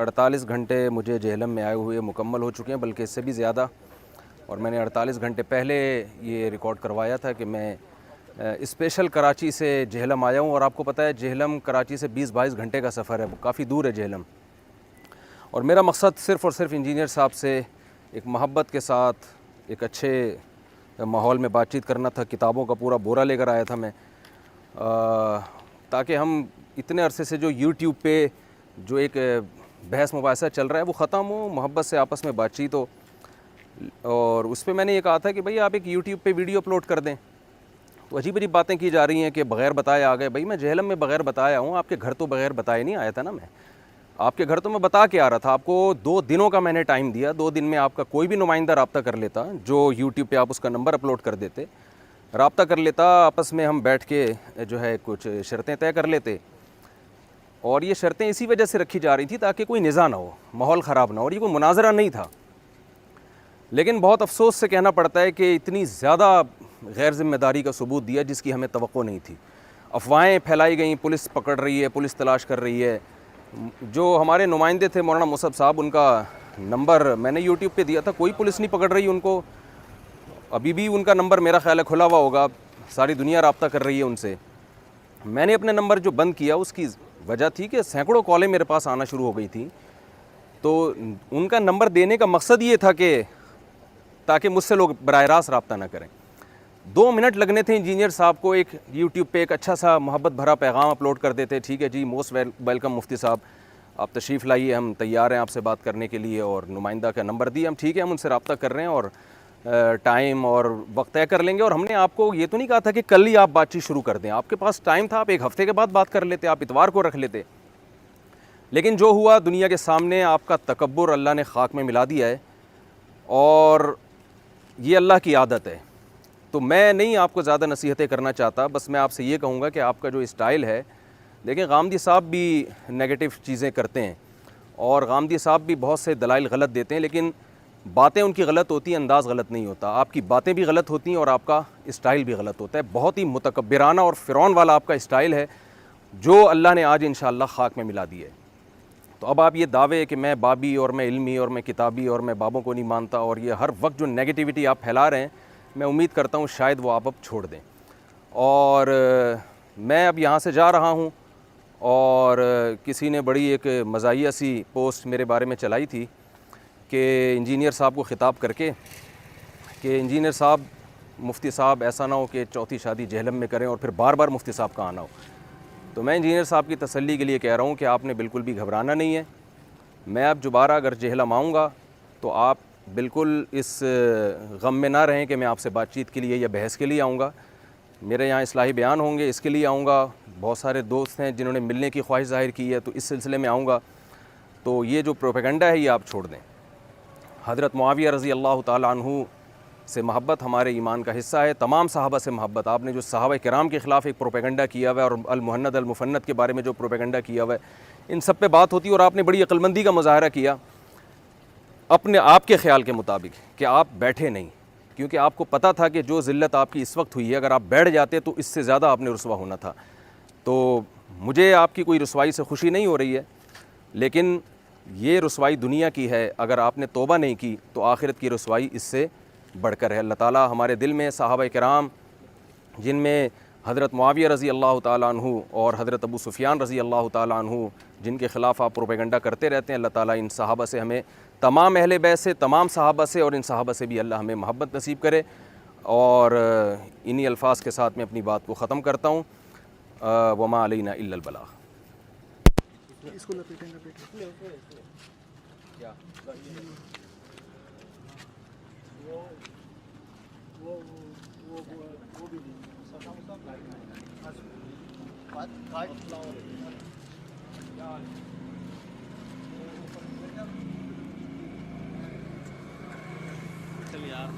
48 گھنٹے مجھے جہلم میں آئے ہوئے مکمل ہو چکے ہیں، بلکہ اس سے بھی زیادہ، اور میں نے 48 گھنٹے پہلے یہ ریکارڈ کروایا تھا کہ میں اسپیشل کراچی سے جہلم آیا ہوں، اور آپ کو پتہ ہے جہلم کراچی سے 20-22 گھنٹے کا سفر ہے، کافی دور ہے جہلم، اور میرا مقصد صرف اور صرف انجینئر صاحب سے ایک محبت کے ساتھ ایک اچھے ماحول میں بات چیت کرنا تھا۔ کتابوں کا پورا بورا لے کر آیا تھا میں، تاکہ ہم اتنے عرصے سے جو یوٹیوب پہ جو ایک بحث مباحثہ چل رہا ہے وہ ختم ہو، محبت سے آپس میں بات چیت ہو۔ اور اس پہ میں نے یہ کہا تھا کہ بھئی آپ ایک یوٹیوب پہ ویڈیو اپلوڈ کر دیں، تو عجیب عجیب باتیں کی جا رہی ہیں کہ بغیر بتائے آ گئے۔ بھئی میں جہلم میں بغیر بتایا ہوں، آپ کے گھر تو بغیر بتائے نہیں آیا تھا نا، میں آپ کے گھر تو میں بتا کے آ رہا تھا، آپ کو 2 دنوں کا میں نے ٹائم دیا، 2 دن میں آپ کا کوئی بھی نمائندہ رابطہ کر لیتا، جو یوٹیوب پہ آپ اس کا نمبر اپلوڈ کر دیتے، رابطہ کر لیتا، آپس میں ہم بیٹھ کے جو ہے کچھ شرطیں طے کر لیتے، اور یہ شرطیں اسی وجہ سے رکھی جا رہی تھی تاکہ کوئی نزاع نہ ہو، ماحول خراب نہ ہو، اور یہ کوئی مناظرہ نہیں تھا۔ لیکن بہت افسوس سے کہنا پڑتا ہے کہ اتنی زیادہ غیر ذمہ داری کا ثبوت دیا جس کی ہمیں توقع نہیں تھی۔ افواہیں پھیلائی گئیں، پولیس پکڑ رہی ہے، پولیس تلاش کر رہی ہے۔ جو ہمارے نمائندے تھے مولانا مصعب صاحب، ان کا نمبر میں نے یوٹیوب پہ دیا تھا، کوئی پولیس نہیں پکڑ رہی ان کو، ابھی بھی ان کا نمبر میرا خیال ہے کھلا ہوا ہوگا، ساری دنیا رابطہ کر رہی ہے ان سے۔ میں نے اپنے نمبر جو بند کیا اس کی وجہ تھی کہ سینکڑوں کالیں میرے پاس آنا شروع ہو گئی تھیں، تو ان کا نمبر دینے کا مقصد یہ تھا کہ تاکہ مجھ سے لوگ براہ راست رابطہ نہ کریں۔ 2 منٹ لگنے تھے انجینئر صاحب کو ایک یوٹیوب پہ ایک اچھا سا محبت بھرا پیغام اپلوڈ کر دیتے، ٹھیک ہے جی موسٹ ویلکم مفتی صاحب، آپ تشریف لائیے، ہم تیار ہیں آپ سے بات کرنے کے لیے، اور نمائندہ کا نمبر دیا، ہم ٹھیک ہے ہم ان سے رابطہ کر رہے ہیں اور ٹائم اور وقت طے کر لیں گے۔ اور ہم نے آپ کو یہ تو نہیں کہا تھا کہ کل ہی آپ بات چیت شروع کر دیں، آپ کے پاس ٹائم تھا، آپ 1 ہفتے کے بعد بات کر لیتے، آپ اتوار کو رکھ لیتے۔ لیکن جو ہوا دنیا کے سامنے آپ کا تکبر اللہ نے خاک میں ملا دیا ہے، اور یہ اللہ کی عادت ہے۔ تو میں نہیں آپ کو زیادہ نصیحتیں کرنا چاہتا، بس میں آپ سے یہ کہوں گا کہ آپ کا جو اسٹائل ہے، دیکھیں غامدی صاحب بھی نیگیٹو چیزیں کرتے ہیں، اور غامدی صاحب بھی بہت سے دلائل غلط دیتے ہیں، لیکن باتیں ان کی غلط ہوتی ہیں، انداز غلط نہیں ہوتا۔ آپ کی باتیں بھی غلط ہوتی ہیں اور آپ کا اسٹائل بھی غلط ہوتا ہے، بہت ہی متکبرانہ اور فرعون والا آپ کا اسٹائل ہے، جو اللہ نے آج انشاءاللہ خاک میں ملا دی ہے۔ تو اب آپ یہ دعوے کہ میں بابی اور میں علمی اور میں کتابی اور میں بابوں کو نہیں مانتا، اور یہ ہر وقت جو نیگیٹیوٹی آپ پھیلا رہے ہیں، میں امید کرتا ہوں شاید وہ آپ اب چھوڑ دیں۔ اور میں اب یہاں سے جا رہا ہوں، اور کسی نے بڑی ایک مزاحیہ سی پوسٹ میرے بارے میں چلائی تھی کہ انجینئر صاحب کو خطاب کر کے کہ انجینئر صاحب، مفتی صاحب ایسا نہ ہو کہ 4تھی شادی جہلم میں کریں اور پھر بار بار مفتی صاحب کا آنا ہو۔ تو میں انجینئر صاحب کی تسلی کے لیے کہہ رہا ہوں کہ آپ نے بالکل بھی گھبرانا نہیں ہے، میں اب دوبارہ اگر جہلم آؤں گا تو آپ بالکل اس غم میں نہ رہیں کہ میں آپ سے بات چیت کے لیے یا بحث کے لیے آؤں گا، میرے یہاں اصلاحی بیان ہوں گے، اس کے لیے آؤں گا، بہت سارے دوست ہیں جنہوں نے ملنے کی خواہش ظاہر کی ہے، تو اس سلسلے میں آؤں گا۔ تو یہ جو پروپیگنڈا ہے یہ آپ چھوڑ دیں۔ حضرت معاویہ رضی اللہ تعالیٰ عنہ سے محبت ہمارے ایمان کا حصہ ہے، تمام صحابہ سے محبت۔ آپ نے جو صحابہ کرام کے خلاف ایک پروپیگنڈا کیا ہوا ہے، اور المہند المفند کے بارے میں جو پروپیگنڈا کیا ہوا ہے، ان سب پہ بات ہوتی ہے، اور آپ نے بڑی عقلمندی کا مظاہرہ کیا اپنے آپ کے خیال کے مطابق کہ آپ بیٹھے نہیں، کیونکہ آپ کو پتہ تھا کہ جو ذلت آپ کی اس وقت ہوئی ہے، اگر آپ بیٹھ جاتے تو اس سے زیادہ آپ نے رسوا ہونا تھا۔ تو مجھے آپ کی کوئی رسوائی سے خوشی نہیں ہو رہی ہے، لیکن یہ رسوائی دنیا کی ہے، اگر آپ نے توبہ نہیں کی تو آخرت کی رسوائی اس سے بڑھ کر ہے۔ اللہ تعالیٰ ہمارے دل میں صحابہ کرام، جن میں حضرت معاویہ رضی اللہ تعالیٰ عنہ اور حضرت ابو سفیان رضی اللہ تعالیٰ عنہ، جن کے خلاف آپ پروپیگنڈا کرتے رہتے ہیں، اللہ تعالیٰ ان صحابہ سے، ہمیں تمام اہل بیت سے، تمام صحابہ سے، اور ان صحابہ سے بھی اللہ ہمیں محبت نصیب کرے۔ اور انہی الفاظ کے ساتھ میں اپنی بات کو ختم کرتا ہوں، وما علینا الا البلاغ۔ چل یار